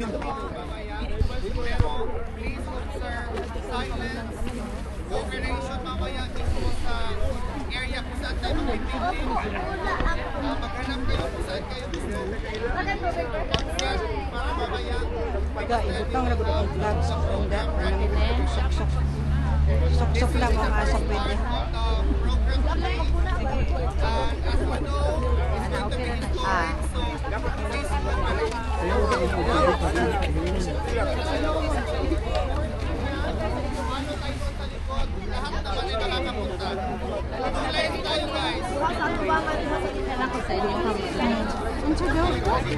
please observe silence. Cooperation mamaya dito sa area kung saan tayo magpipili. Maghanap kayo kung saan kayo gusto. Observe para mamaya. Ibutang na gud ang vlog sa kunda. Sok-sok lang ang asa pwede.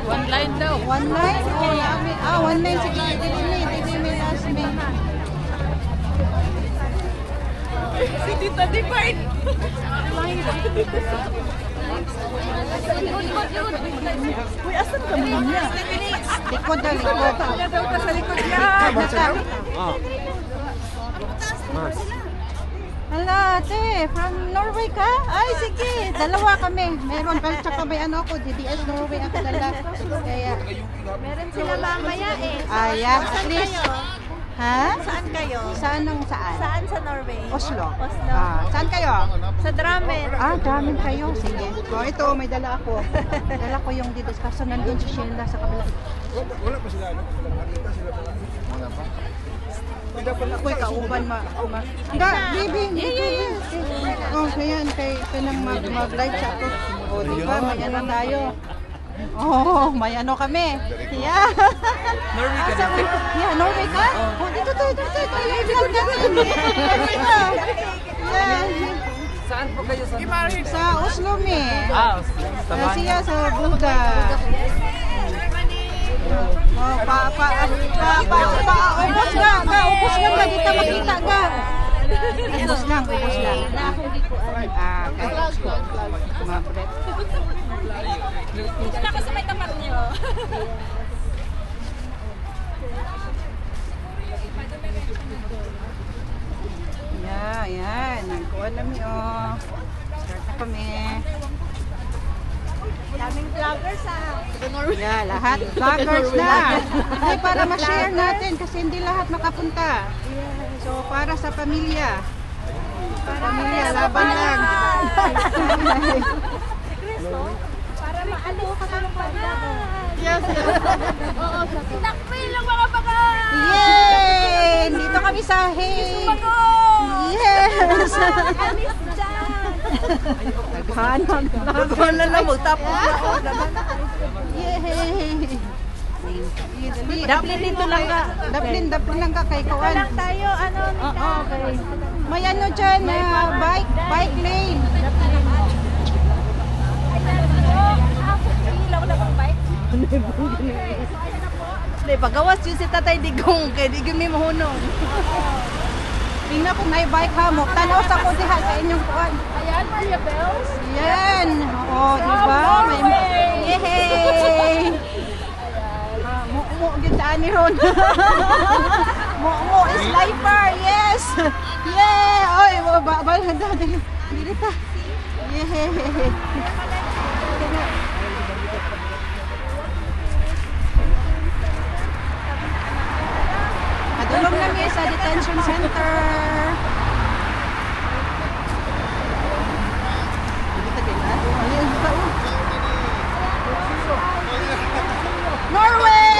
One line daw. One line? Oh, yummy. One line. Sige, hindi may last me. Si Tita Divine. Uy, asan ka mo niya? Likod na, likod. Kaya daw ka sa likod niya. Hala, ate, from Norway ka? Ay, sige, dalawa kami. Meron, pero tsaka may ano ako, DBS Norway ako dala. Kaya, Meron sila mamaya eh. ayan, at least. Ha? Saan kayo? Saan ang saan? Saan sa Norway? Oslo. Oslo. Saan kayo? Sa Drammen. Drammen kayo. Sige. Ito, may dala ako. Dala ko yung dito. Kaso nandun si Sheila sa kabila. Wala pa sila, ano? Nakita sila pa. Wala pa. Ako'y kauban Nga, baby. Oh, ayan. Kay nang mag-live siya ako. O, diba? May ano tayo. Oh, may ano kami. Yeah. Norway ka din? Yeah, Norway ka? Oh, dito. Yung vlog natin. Yeah. Saan po kayo sa Sa Oslo, me. Oslo. Siya sa Bulga. Oh, ubos nga dito makita ka. Ubos lang. Mabret. Saan ako sa may tapat niyo? Yeah, yan. Nagkuha namin, oh. Start na kami. Daming vloggers Yeah, lahat vloggers na. Hindi, para ma-share natin kasi hindi lahat makapunta. So, para sa pamilya. Pamilya, laban lang. para maano ka ng paglaban. Yes. Tinakpil lang mga baka! Yay! Dito kami sa Hay. Yes! Alis dyan! Naghanap. Nagkuhan na lang, magtapos na. Yay! Daplin dito lang ka. Daplin lang ka kay Kawan. Lang tayo, ano, Okay. May ano dyan, bike lane. Ilaw na bang bike? Hindi, pagawas yun si Tatay Digong, kaya Digong may mahunong. Tingnan ko may bike ha mo. Tanaw sa ko diha sa inyong kuan. Ayan, Maria Bells. Yan. Oh, di ba? Yay! Mo gid sa ani ron. Mo is lifer. Yes. Yeah. Oy, bal dili ta. Yay. Adulong na sa detention center. Norway!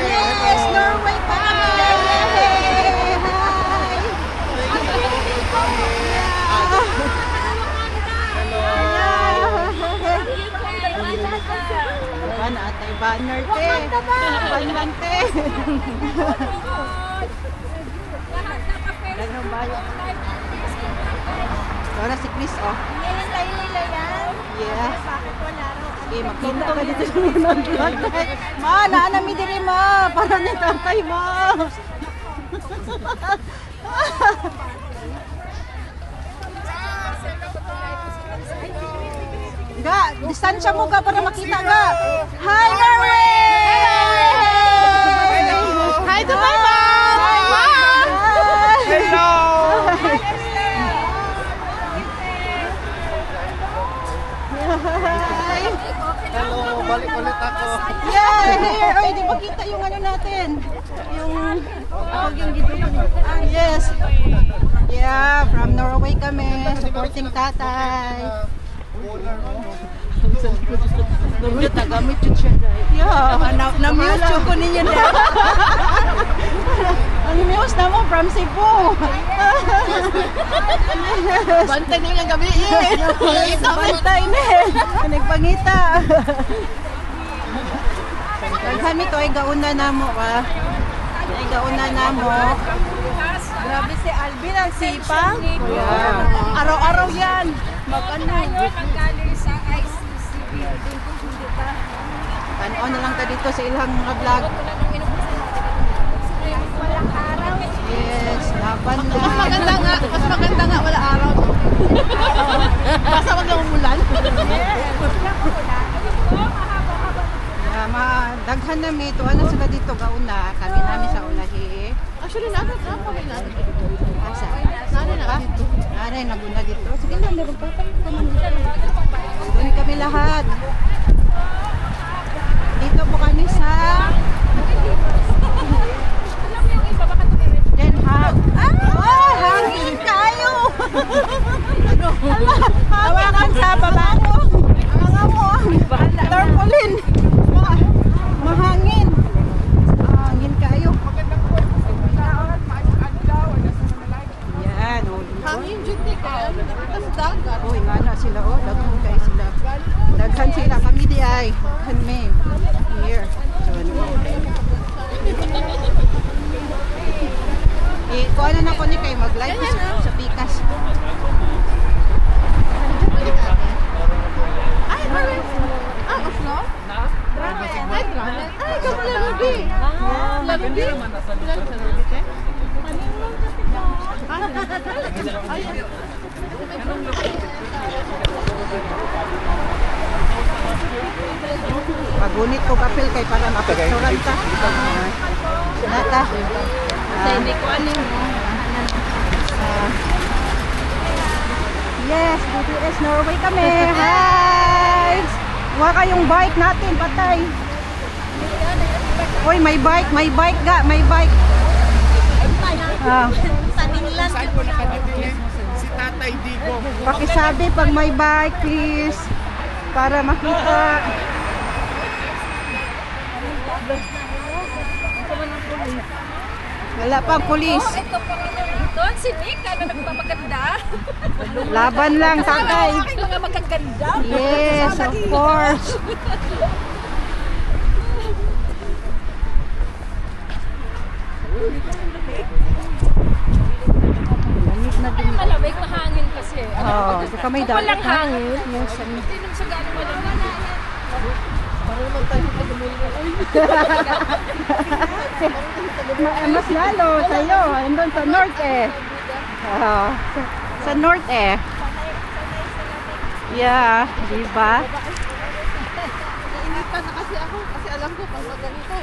Yes, Norway pa kami! Yay! Hi! Ano atay banner te? Banner te? Dagang bayo. Wala si Chris, oh. Hinihintay nila yan. Yeah. Bakit wala raw? Okay, makita ka dito sa mga tatay. Ma, naanami diri ma. Para ni tatay ma. Ga, distansya mo ka para makita ka. Hi, Norway! Hi to my mom! Hello! Hi! Hello, balik ulit ako. Yeah, here. Oy, di ba kita yung ano natin. Yung yes. Yeah, from Norway kami, supporting tatay. Tagamit yun siya dahil. Yeah. Na-mute yun ko ninyo dahil. Ang news na mo from Cebu. Bantay na yung gabi. Bantay na eh. Nagpangita. Daghan ito ay gauna na mo ka. Ay gauna na mo. Grabe si Alvin ang sipang. Yeah. Araw-araw yan. Mag-ano. Magaling sa ICC building kung hindi ka. Tanaw na lang ka dito sa ilang mga vlog. Walang araw. Yes, laban na. Mas maganda nga, wala araw. Basta wag lang umulan. Daghan na may tuwa na sila dito gauna. Kami namin sa ulahi. Actually, natin kami natin. Asa? Natin na dito. Nanay, naguna dito. Sige lang, magpapalit ka man. Doon kami lahat. Dito po kami sa Den Haag. Oh, hangin kayo! Hawakan sa babaho. Tarpaulin. Mahangin. Hangin kayo. Yan, oh. Hangin dyan din kaya. Nakita sa dagat. Uy, nga na sila, oh. Daghan kayo sila. Daghan sila. Kami di ay. Kami. Here. So, ano. Kuha na na ko ni kayo mag-live sa Pikas. Ay, parang. Oslo? Ay, Dramen. Ay, kamo lalubi. Lalubi? Pagunit ko kapil kay para mapicturan ka. Nata. Sa hindi ko ano mo. Yes, BTS Norway kami. Hi! Huwa kayong bike natin, patay. Uy, may bike ga, may bike. Saan ko nakadipin? Si Tatay Digo. Pakisabi pag may bike, please. Para makita. Wala pang pulis. Ito pa doon si Mika na nagpapaganda. Laban lang, tatay. Aking mga magaganda. Yes, of course. Lamig na din. Malamig, mahangin kasi. Oo, baka may dapat. Walang ha? hangin. Yes, Hindi naman siya gano'ng malamig. Mas lalo sa'yo. Andun sa north eh. Oo, sa north eh. Yeah, di ba? Nainitan na kasi ako. Kasi alam ko pag ganito.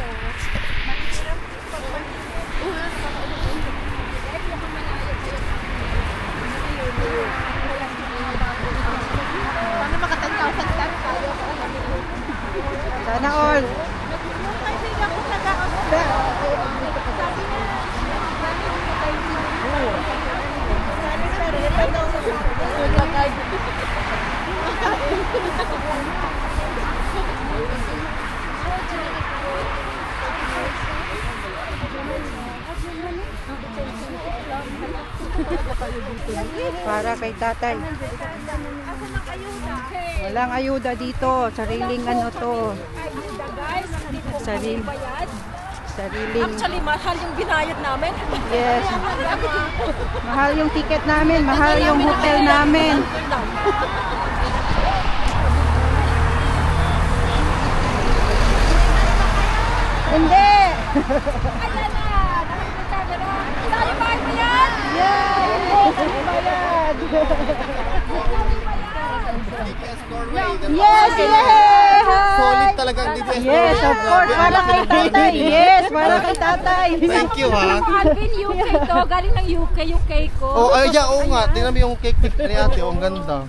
Paano maka 10,000 steps tayo? Sana all. Para kay tatay. Walang ayuda dito. Sariling ano to. Sariling. Actually, mahal yung binayad namin. Yes. Mahal yung ticket namin. Mahal yung hotel namin. Hindi. Ayan na! Nakikita niyo na. Tayo ba mo yan? Bayad. DBS Norway. Yes, yes. Solid talaga ang DBS Norway. Yes, of course. Para kay tatay. Yes, para kay tatay. Thank you, ha. Alvin, UK to. Galing ng UK yung cake ko. Oh, ay, yeah, oo nga. Tingnan mo yung cake ni ate. Oh, ang ganda.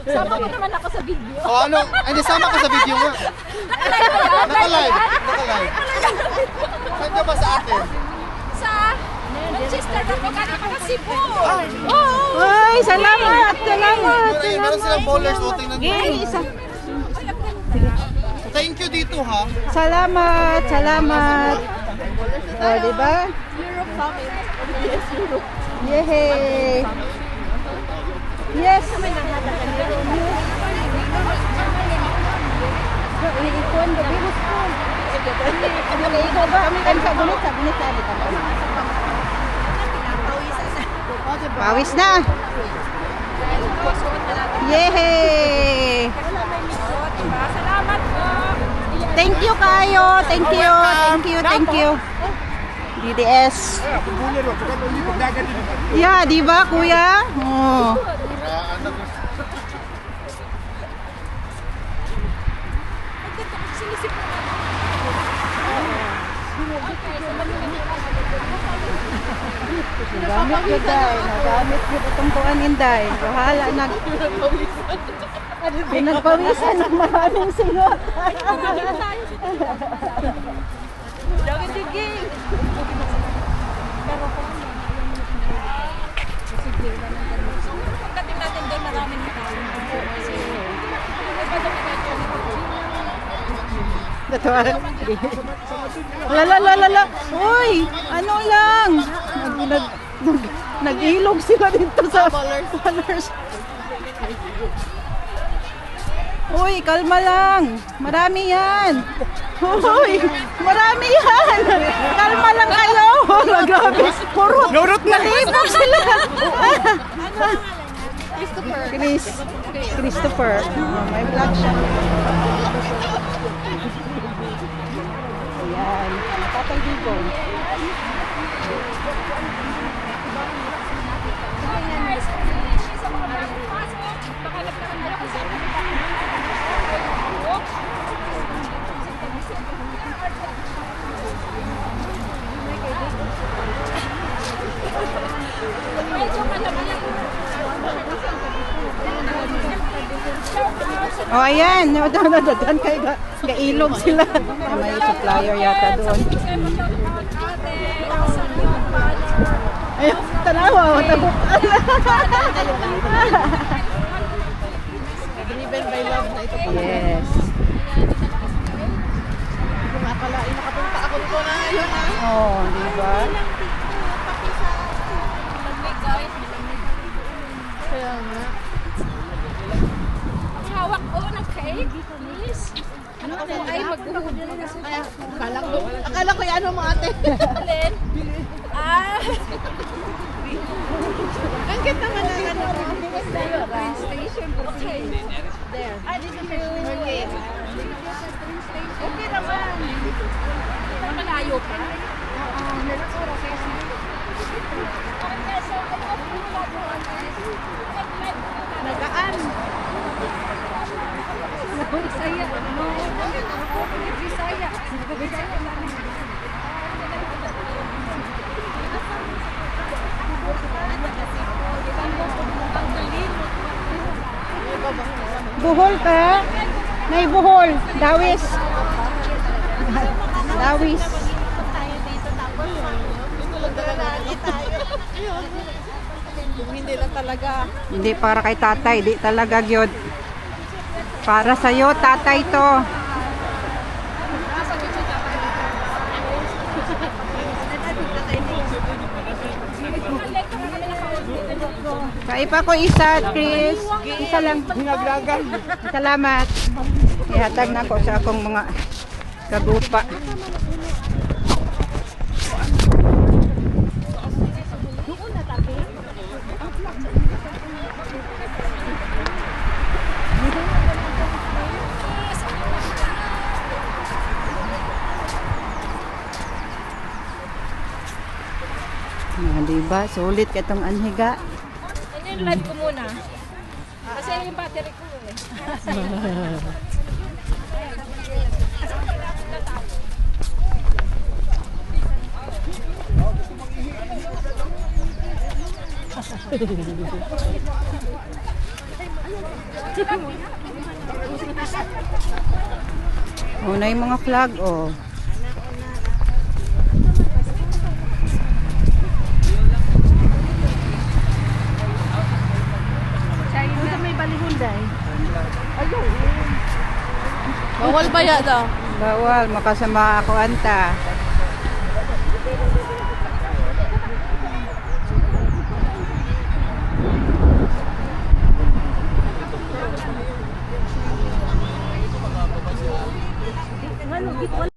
Sama mo naman ako sa video. Oh, ano? Ay, nasama ka sa video nga. Naka-live. Naka-live. Saan ka ba sa atin? Sa Manchester ako. Galing ako sa Cebu. Ay, salamat, salamat. Ay, meron silang bowlers. Oh, tingnan mo. Thank you dito, ha. Salamat, salamat. Oh, di ba? Europe Summit. Yes, Europe. Yehey! Yes! Iikuan ba? Virus ko. Ikaw ba? Kan sa gunit sa ka. Pawis na! Yehey! Salamat po. Thank you kayo! Thank you! Thank you! Thank you! DDS. Yeah, di ba, kuya? Oh. Nagamit ko dahil. Nagamit ko itong kuhan inday. Bahala na. Pinagpawisan ng maraming singot. Jogging jogging. Pagdating natin doon, marami ng tao. Lala. Uy, ano lang? Nag-ilog sila dito sa ballers. Uy, kalma lang. Marami yan. Uy, marami yan. Kalma lang kayo. Grabe. Puro nalibog sila. Christopher. Oh, may vlog siya. Ayan. Tatay Digong. Oh, ayan. Nadagdagan kayo. Gailog sila. May supplier yata doon. Ayun, tanawa. Matabukan. Driven by love na ito. Yes. Kung akalain nakapunta ako dito na ngayon ha. Oh, di ba? Kaya nga. Hawak ko ng cake, please. Ano ako ay magbuhod na lang. Kaya akala ko yan mo ate. Alin? Ah, Ang cute naman ang ano mo. train station. Okay. There. Ah, dito sa train station. Okay. Okay naman. Malayo pa. Nagaan. Bisaya. No. Bisaya. Bisaya. Buhol ka? May buhol. Dawis. Dawis. Kung hindi lang talaga. Hindi para kay tatay. Di talaga gyud. Para sa'yo, tatay to. Kaya pa ko isa, Chris. Isa lang. Salamat. Ihatag na ko sa akong mga kagupa. Diba? Sulit itong anhiga. Ano yung live ko muna? Kasi yung battery ko eh. Una yung mga flag, oh. Bawal ba yan daw? Bawal, makasama ako anta.